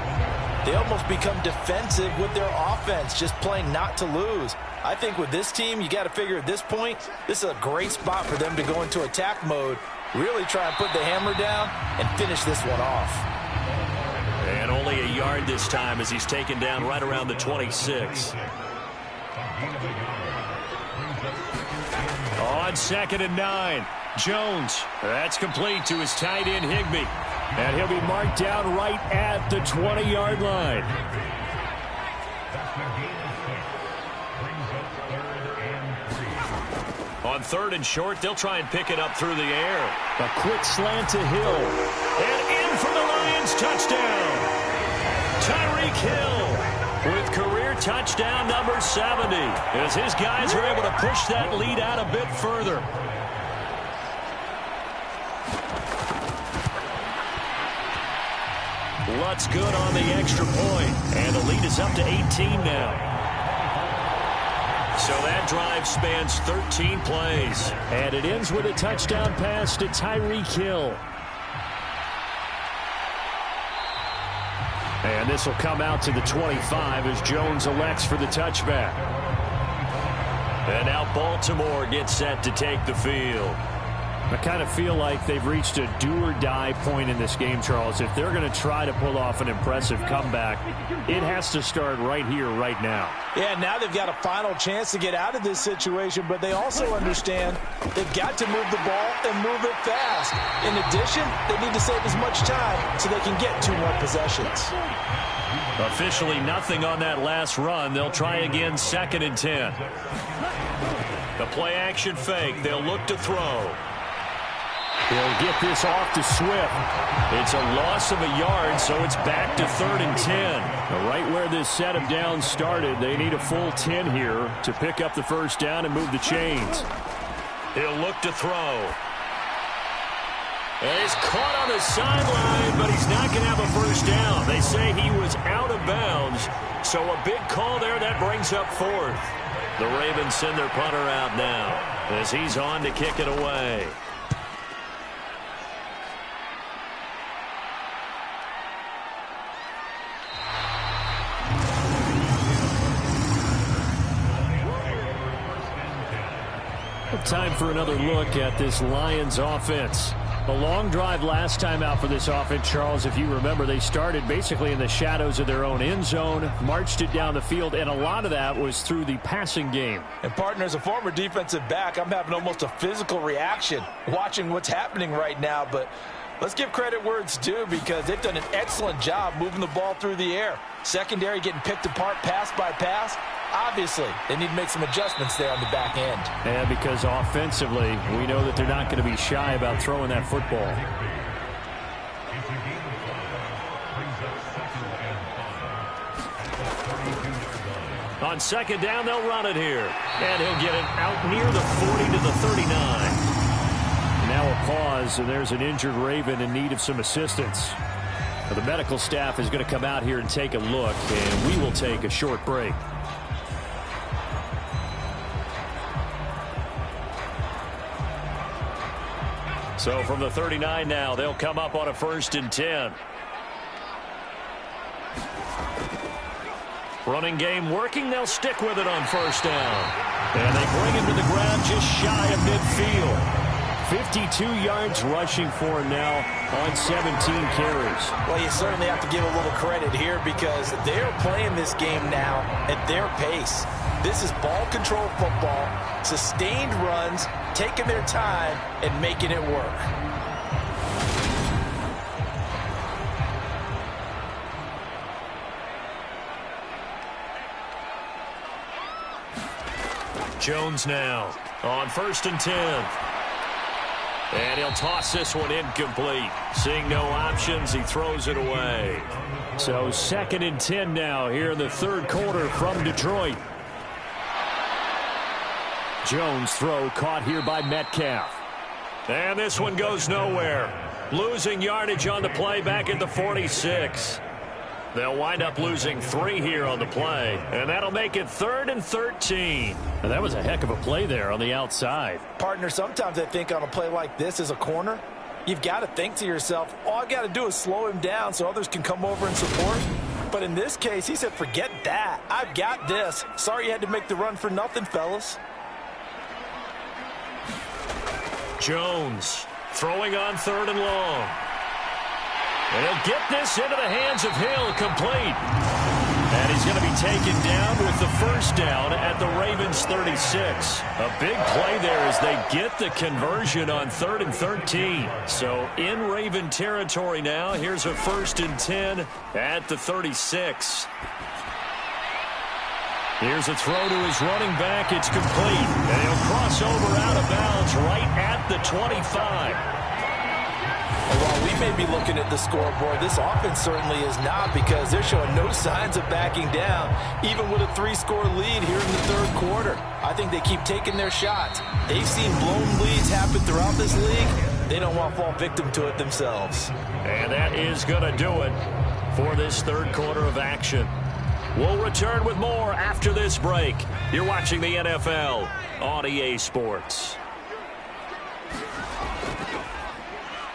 they almost become defensive with their offense, just playing not to lose. I think with this team, you got to figure at this point, this is a great spot for them to go into attack mode, really try and put the hammer down and finish this one off. And only a yard this time as he's taken down right around the 26. On 2nd and 9, Jones. That's complete to his tight end, Higbee. And he'll be marked down right at the 20-yard line. On 3rd and short, they'll try and pick it up through the air. A quick slant to Hill. And in for the Lions, touchdown. Tyreek Hill with career touchdown number 70 as his guys are able to push that lead out a bit further. Lutz good on the extra point, and the lead is up to 18 now. So that drive spans 13 plays. And it ends with a touchdown pass to Tyreek Hill. And this will come out to the 25 as Jones elects for the touchback. And now Baltimore gets set to take the field. I kind of feel like they've reached a do-or-die point in this game, Charles. If they're going to try to pull off an impressive comeback, it has to start right here, right now. Yeah, now they've got a final chance to get out of this situation, but they also understand they've got to move the ball and move it fast. In addition, they need to save as much time so they can get 2 more possessions. Officially nothing on that last run. They'll try again 2nd and 10. The play action fake. They'll look to throw. He'll get this off to Swift. It's a loss of a yard, so it's back to 3rd and 10. Right where this set of downs started, they need a full 10 here to pick up the first down and move the chains. He'll look to throw. And he's caught on the sideline, but he's not going to have a first down. They say he was out of bounds, so a big call there. That brings up 4th. The Ravens send their punter out now as he's on to kick it away. Time for another look at this Lions offense. A long drive last time out for this offense, Charles. If you remember, they started basically in the shadows of their own end zone, marched it down the field, and a lot of that was through the passing game. And, partner, as a former defensive back, I'm having almost a physical reaction watching what's happening right now. But let's give credit where it's due, because they've done an excellent job moving the ball through the air. Secondary getting picked apart pass by pass. Obviously, they need to make some adjustments there on the back end. Yeah, because offensively, we know that they're not going to be shy about throwing that football. On second down, they'll run it here. And he'll get it out near the 40 to the 39. Now a pause, and there's an injured Raven in need of some assistance. The medical staff is going to come out here and take a look, and we will take a short break. So from the 39 now, they'll come up on a 1st and 10. Running game working. They'll stick with it on 1st down. And they bring him to the ground just shy of midfield. 52 yards rushing for him now on 17 carries. Well, you certainly have to give a little credit here, because they're playing this game now at their pace. This is ball control football, sustained runs, taking their time and making it work. Jones now on 1st and 10. And he'll toss this one incomplete. Seeing no options, he throws it away. So 2nd and 10 now here in the 3rd quarter from Detroit. Jones' throw caught here by Metcalf. And this one goes nowhere. Losing yardage on the play back at the 46. They'll wind up losing 3 here on the play, and that'll make it 3rd and 13. And that was a heck of a play there on the outside. Partner, sometimes I think on a play like this as a corner, you've got to think to yourself, all I got to do is slow him down so others can come over and support. But in this case, he said, forget that. I've got this. Sorry you had to make the run for nothing, fellas. Jones throwing on 3rd and long. And he'll get this into the hands of Hill, complete. And he's going to be taken down with the 1st down at the Ravens' 36. A big play there as they get the conversion on 3rd and 13. So in Raven territory now, here's a 1st and 10 at the 36. Here's a throw to his running back. It's complete. And he'll cross over out of bounds right at the 25. While we may be looking at the scoreboard, this offense certainly is not, because they're showing no signs of backing down, even with a 3-score lead here in the 3rd quarter. I think they keep taking their shots. They've seen blown leads happen throughout this league. They don't want to fall victim to it themselves. And that is going to do it for this 3rd quarter of action. We'll return with more after this break. You're watching the NFL on EA Sports.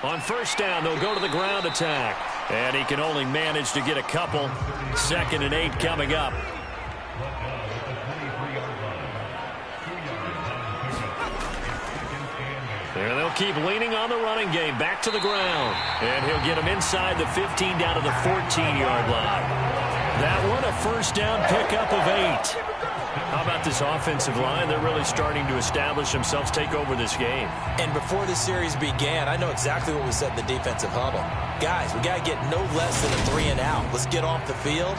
On 1st down, they'll go to the ground attack. And he can only manage to get a couple. 2nd and 8 coming up. And they'll keep leaning on the running game. Back to the ground. And he'll get him inside the 15 down to the 14-yard line. That one, a 1st down pickup of 8. How about this offensive line? They're really starting to establish themselves, take over this game. And before this series began, I know exactly what we said in the defensive huddle. Guys, we got to get no less than a 3 and out. Let's get off the field.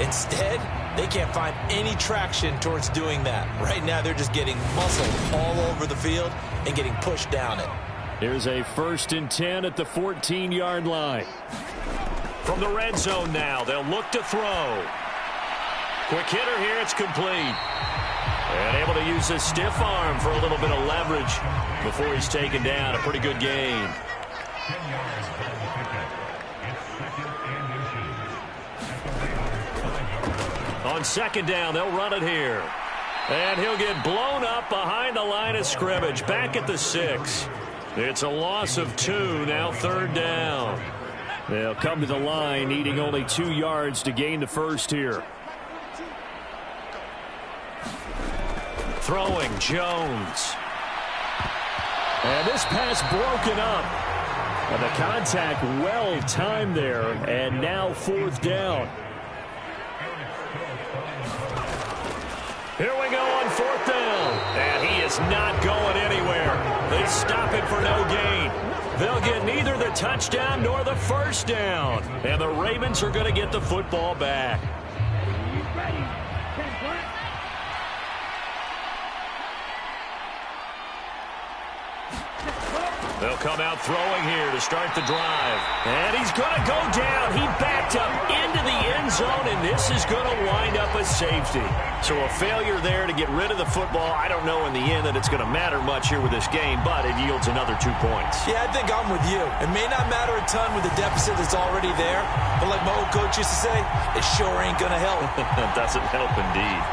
Instead, they can't find any traction towards doing that. Right now, they're just getting muscled all over the field and getting pushed down it. Here's a 1st and 10 at the 14-yard line. From the red zone now, they'll look to throw. Quick hitter here, it's complete. And able to use his stiff arm for a little bit of leverage before he's taken down. A pretty good gain. On 2nd down, they'll run it here. And he'll get blown up behind the line of scrimmage. Back at the 6. It's a loss of 2, now 3rd down. They'll come to the line, needing only 2 yards to gain the 1st here. Throwing, Jones. And this pass broken up. And the contact well timed there, and now 4th down. Here we go on 4th down. And he is not going anywhere. They stop it for no gain. They'll get neither the touchdown nor the 1st down. And the Ravens are going to get the football back. They'll come out throwing here to start the drive. And he's going to go down. He backed up into the end zone, and this is going to wind up a safety. So a failure there to get rid of the football. I don't know in the end that it's going to matter much here with this game, but it yields another 2 points. Yeah, I think I'm with you. It may not matter a ton with the deficit that's already there, but like my old coach used to say, it sure ain't going to help. That doesn't help indeed.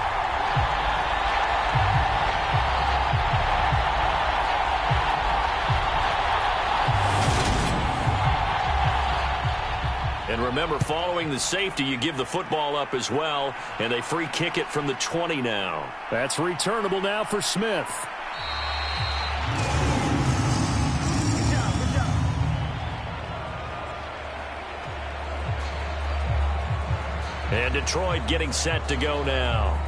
And remember, following the safety, you give the football up as well, and they free kick it from the 20 now. That's returnable now for Smith. And Detroit getting set to go now.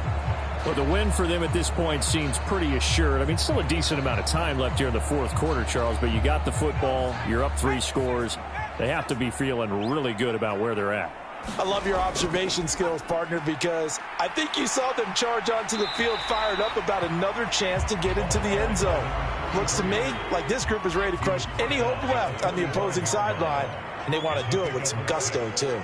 Well, the win for them at this point seems pretty assured. I mean, still a decent amount of time left here in the 4th quarter, Charles, but you got the football, you're up 3 scores. They have to be feeling really good about where they're at. I love your observation skills, partner, because I think you saw them charge onto the field fired up about another chance to get into the end zone. Looks to me like this group is ready to crush any hope left on the opposing sideline, and they want to do it with some gusto, too.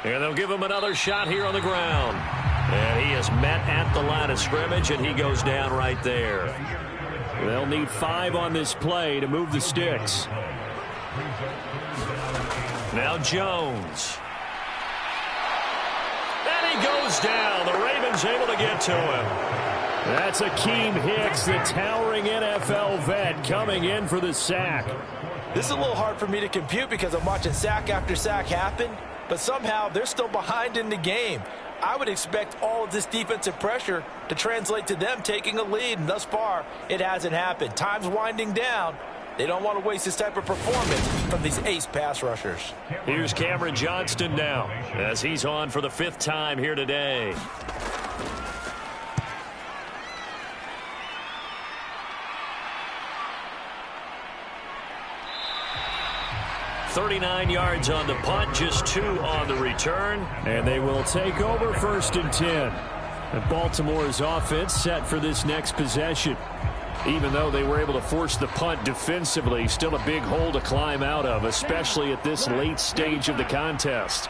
And they'll give him another shot here on the ground. And he is met at the line of scrimmage, and he goes down right there. They'll need 5 on this play to move the sticks. Now Jones. And he goes down. The Ravens able to get to him. That's Akeem Hicks, the towering NFL vet, coming in for the sack. This is a little hard for me to compute because I'm watching sack after sack happen, but somehow they're still behind in the game. I would expect all of this defensive pressure to translate to them taking a lead, and thus far, it hasn't happened. Time's winding down. They don't want to waste this type of performance from these ace pass rushers. Here's Cameron Johnston now as he's on for the 5th time here today. $39 yards on the punt, just 2 on the return. And they will take over 1st and 10. And Baltimore's offense set for this next possession. Even though they were able to force the punt defensively, still a big hole to climb out of, especially at this late stage of the contest.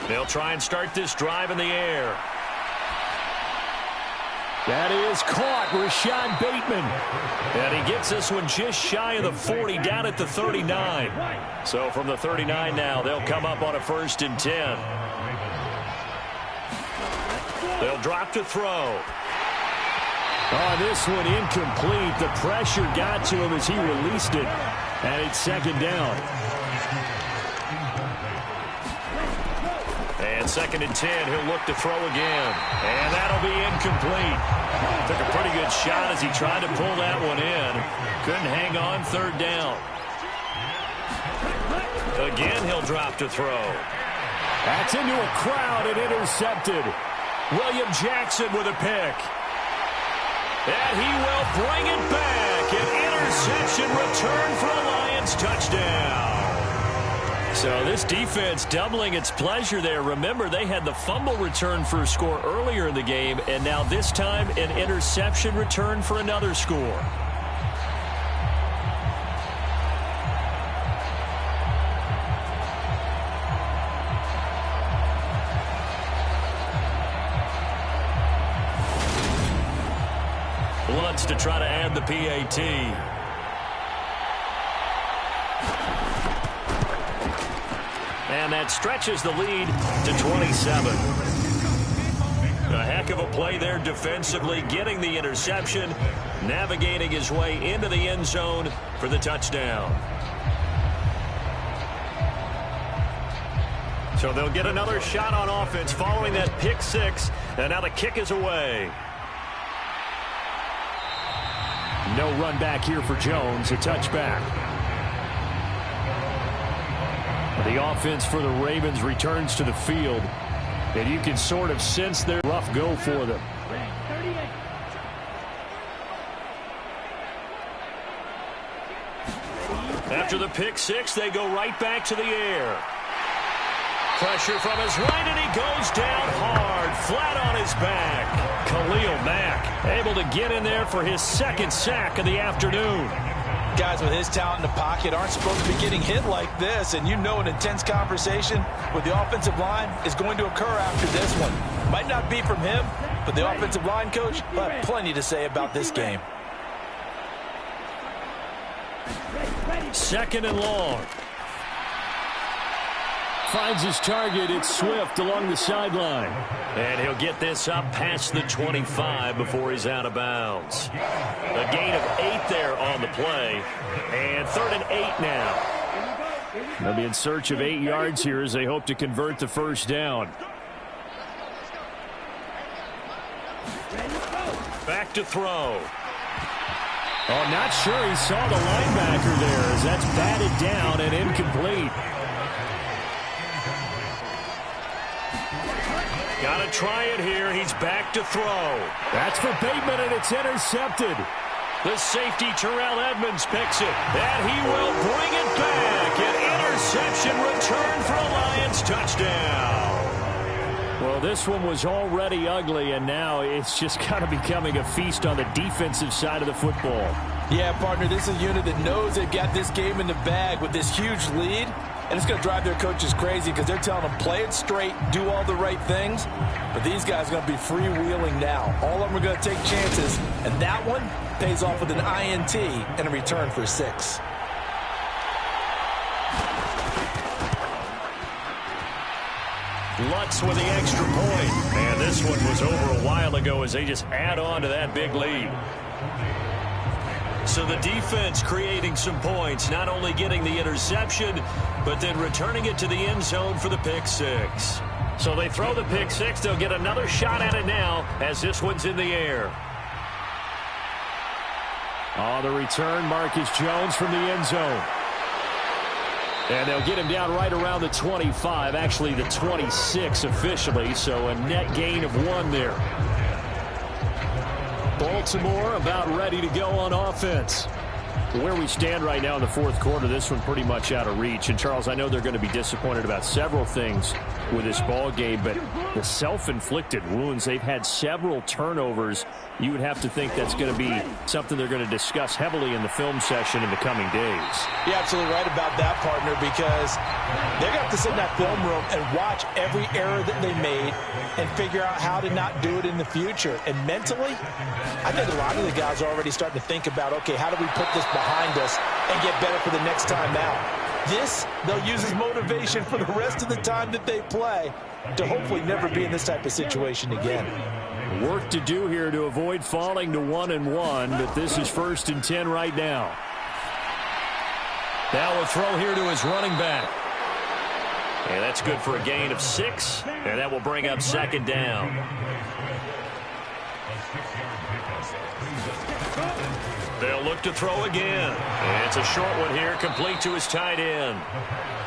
They'll try and start this drive in the air. That is caught, Rashad Bateman. And he gets this one just shy of the 40, down at the 39. So from the 39 now, they'll come up on a 1st and 10. They'll drop to throw. Oh, this one incomplete. The pressure got to him as he released it. And it's 2nd down. And 2nd and 10, he'll look to throw again. And that'll be incomplete. Took a pretty good shot as he tried to pull that one in. Couldn't hang on, 3rd down. Again, he'll drop to throw. That's into a crowd and intercepted. William Jackson with a pick. And he will bring it back. An interception return for a Lions touchdown. So this defense doubling its pleasure there. Remember, they had the fumble return for a score earlier in the game, and now this time an interception return for another score. Lutz to try to add the PAT. And that stretches the lead to 27. A heck of a play there defensively, getting the interception, navigating his way into the end zone for the touchdown. So they'll get another shot on offense following that pick 6 And now the kick is away. No run back here for Jones. A touchback. The offense for the Ravens returns to the field. And you can sort of sense their rough go for them. After the pick six, they go right back to the air. Pressure from his right, and he goes down hard, flat on his back. Khalil Mack able to get in there for his second sack of the afternoon. Guys with his talent in the pocket aren't supposed to be getting hit like this, and you know an intense conversation with the offensive line is going to occur after this one. Might not be from him, but the offensive line coach will have plenty to say about this game. Second and long. Finds his target. It's Swift along the sideline. And he'll get this up past the 25 before he's out of bounds. A gain of 8 there on the play. And 3rd and 8 now. They'll be in search of 8 yards here as they hope to convert the first down. Back to throw. Oh, not sure he saw the linebacker there as that's batted down and incomplete. Got to try it here. He's back to throw. That's for Bateman, and it's intercepted. The safety, Terrell Edmonds, picks it. And he will bring it back. An interception return for a Lions touchdown. Well, this one was already ugly, and now it's just kind of becoming a feast on the defensive side of the football. Yeah, partner, this is a unit that knows they've got this game in the bag with this huge lead, and it's going to drive their coaches crazy because they're telling them play it straight, do all the right things, but these guys are going to be freewheeling now. All of them are going to take chances, and that one pays off with an INT and a return for 6. Lutz with the extra point. And this one was over a while ago as they just add on to that big lead. So the defense creating some points, not only getting the interception, but then returning it to the end zone for the pick six. So they throw the pick six. They'll get another shot at it now as this one's in the air. Oh, the return, Marcus Jones from the end zone. And they'll get him down right around the 25, actually the 26 officially, so a net gain of 1 there. Baltimore about ready to go on offense. Where we stand right now in the fourth quarter, this one pretty much out of reach. And, Charles, I know they're going to be disappointed about several things with this ball game, but the self-inflicted wounds, they've had several turnovers. You would have to think that's going to be something they're going to discuss heavily in the film session in the coming days. You're absolutely right about that, partner, because they're going to have to sit in that film room and watch every error that they made and figure out how to not do it in the future. And mentally, I think a lot of the guys are already starting to think about, okay, how do we put this behind us and get better for the next time out? This, they'll use as motivation for the rest of the time that they play to hopefully never be in this type of situation again. Work to do here to avoid falling to 1-1, but this is 1st and 10 right now. Now a throw here to his running back. And that's good for a gain of 6, and that will bring up 2nd down. They'll look to throw again. And it's a short one here, complete to his tight end.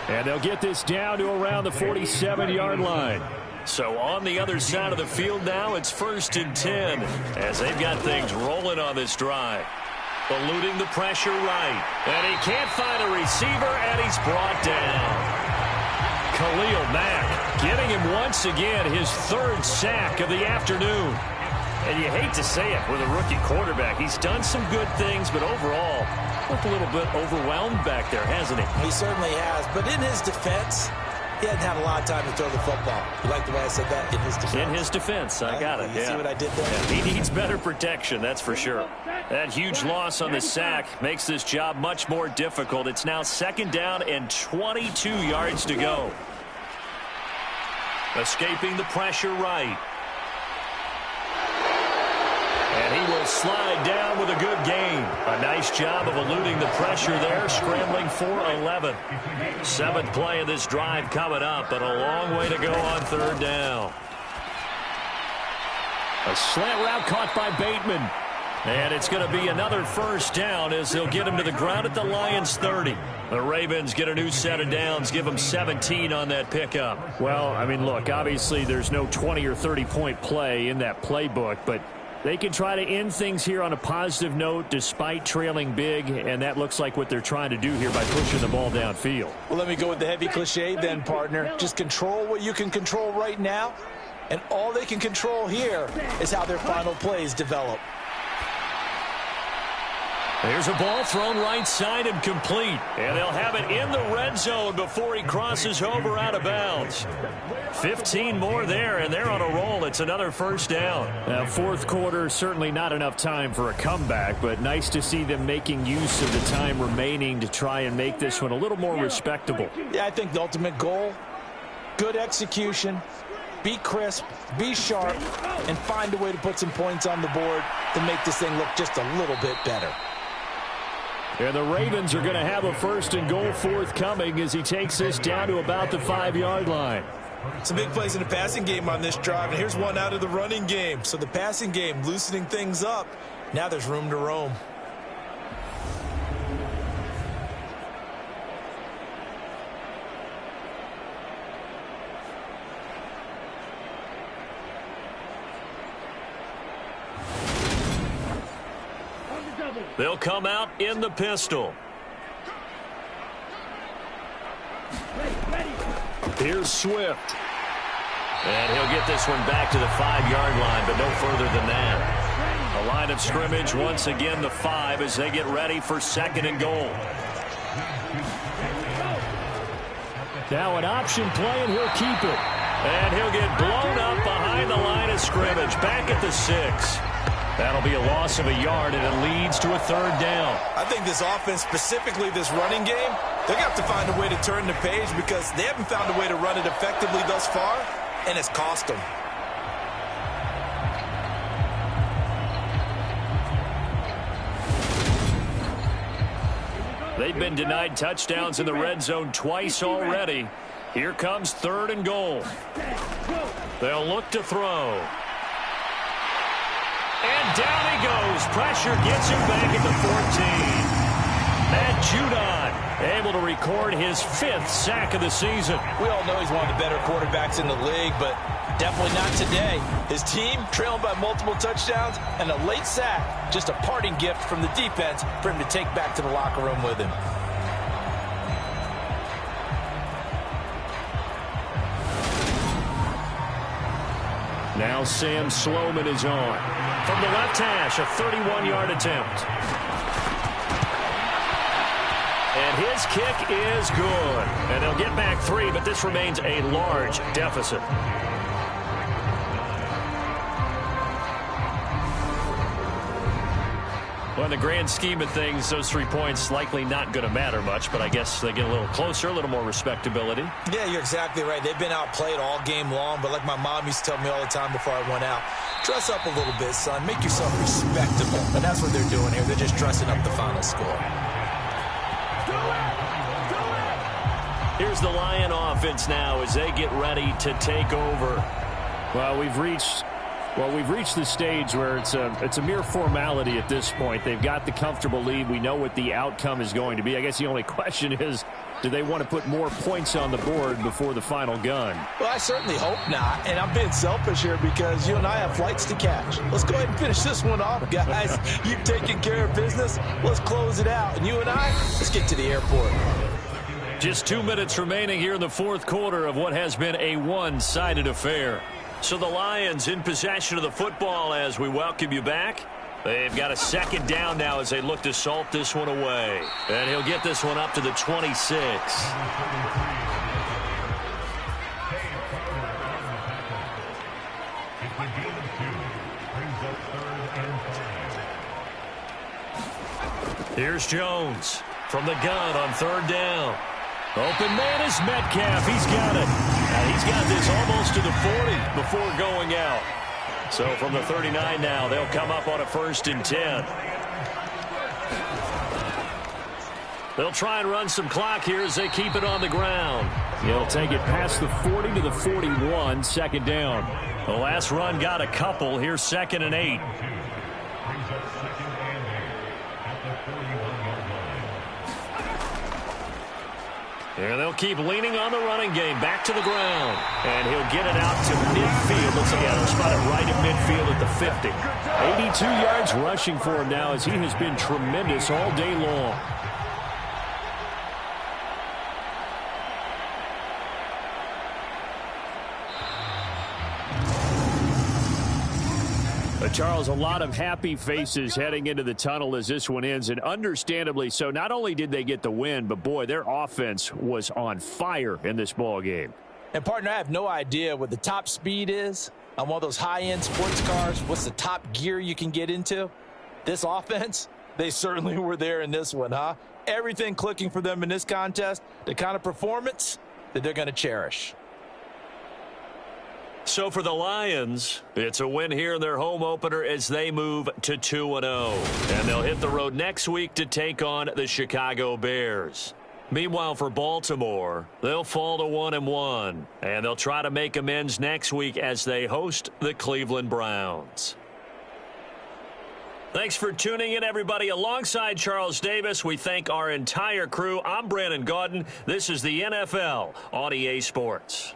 And they'll get this down to around the 47-yard line. So on the other side of the field now, it's 1st and 10 as they've got things rolling on this drive. Eluding the pressure right. And he can't find a receiver, and he's brought down. Khalil Mack getting him once again, his 3rd sack of the afternoon. And you hate to say it with a rookie quarterback. He's done some good things, but overall, looked a little bit overwhelmed back there, hasn't he? He certainly has. But in his defense, he hadn't had a lot of time to throw the football. You like the way I said that? In his defense. In his defense. I got it. You see what I did there? Yeah, he needs better protection, that's for sure. That huge loss on the sack makes this job much more difficult. It's now 2nd down and 22 yards to go. Escaping the pressure right. And he will slide down with a good gain. A nice job of eluding the pressure there, scrambling for 11. 7th play of this drive coming up, but a long way to go on 3rd down. A slant route caught by Bateman. And it's going to be another first down as they'll get him to the ground at the Lions' 30. The Ravens get a new set of downs, give them 17 on that pickup. Well, I mean, look, obviously there's no 20 or 30-point play in that playbook, but they can try to end things here on a positive note despite trailing big, and that looks like what they're trying to do here by pushing the ball downfield. Well, let me go with the heavy cliche then, partner. Just control what you can control right now, and all they can control here is how their final plays develop. There's a ball thrown right side and complete. And they'll have it in the red zone before he crosses over out of bounds. 15 more there, and they're on a roll. It's another first down. Now, fourth quarter, certainly not enough time for a comeback, but nice to see them making use of the time remaining to try and make this one a little more respectable. Yeah, I think the ultimate goal, good execution, be crisp, be sharp, and find a way to put some points on the board to make this thing look just a little bit better. And the Ravens are going to have a first and goal forthcoming as he takes this down to about the 5-yard line. Some big plays in the passing game on this drive, and here's one out of the running game. So the passing game loosening things up. Now there's room to roam. They'll come out in the pistol. Here's Swift. And he'll get this one back to the 5-yard line, but no further than that. A line of scrimmage once again the 5 as they get ready for second and goal. Now an option play, and he'll keep it. And he'll get blown up behind the line of scrimmage, back at the 6. That'll be a loss of a yard, and it leads to a third down. I think this offense, specifically this running game, they're going to have to find a way to turn the page because they haven't found a way to run it effectively thus far, and it's cost them. They've been denied touchdowns in the red zone twice already. Here comes third and goal. They'll look to throw. And down he goes. Pressure gets him back at the 14. Matt Judon able to record his 5th sack of the season. We all know he's one of the better quarterbacks in the league, but definitely not today. His team trailing by multiple touchdowns and a late sack. Just a parting gift from the defense for him to take back to the locker room with him. Now Sam Sloman is on. From the left hash, a 31-yard attempt. And his kick is good. And they'll get back 3, but this remains a large deficit. Well, in the grand scheme of things, those 3 points likely not going to matter much, but I guess they get a little closer, a little more respectability. Yeah, you're exactly right. They've been outplayed all game long, but like my mom used to tell me all the time before I went out, dress up a little bit, son. Make yourself respectable. And that's what they're doing here. They're just dressing up the final score. Here's the Lion offense now as they get ready to take over. Well, we've reached the stage where it's a mere formality at this point. They've got the comfortable lead. We know what the outcome is going to be. I guess the only question is, do they want to put more points on the board before the final gun? Well, I certainly hope not. And I'm being selfish here because you and I have flights to catch. Let's go ahead and finish this one off, guys. You've taken care of business. Let's close it out. And you and I, let's get to the airport. Just 2 minutes remaining here in the fourth quarter of what has been a one-sided affair. So the Lions in possession of the football as we welcome you back. They've got a second down now as they look to salt this one away. And he'll get this one up to the 26. Here's Jones from the gun on third down. Open man is Metcalf. He's got it. And he's got this almost to the 40 before going out. So from the 39 now, they'll come up on a 1st and 10. They'll try and run some clock here as they keep it on the ground. He'll take it past the 40 to the 41, second down. The last run got a couple. Here's 2nd and 8. And they'll keep leaning on the running game. Back to the ground. And he'll get it out to midfield. Let's see, they'll spot it right at midfield at the 50. 82 yards rushing for him now as he has been tremendous all day long. Charles, a lot of happy faces heading into the tunnel as this one ends, and understandably so. Not only did they get the win, but, boy, their offense was on fire in this ball game. And, partner, I have no idea what the top speed is on one of those high-end sports cars. What's the top gear you can get into? This offense, they certainly were there in this one, huh? Everything clicking for them in this contest, the kind of performance that they're going to cherish. So for the Lions, it's a win here in their home opener as they move to 2-0. And they'll hit the road next week to take on the Chicago Bears. Meanwhile, for Baltimore, they'll fall to 1-1. And they'll try to make amends next week as they host the Cleveland Browns. Thanks for tuning in, everybody. Alongside Charles Davis, we thank our entire crew. I'm Brandon Gaudin. This is the NFL on EA Sports.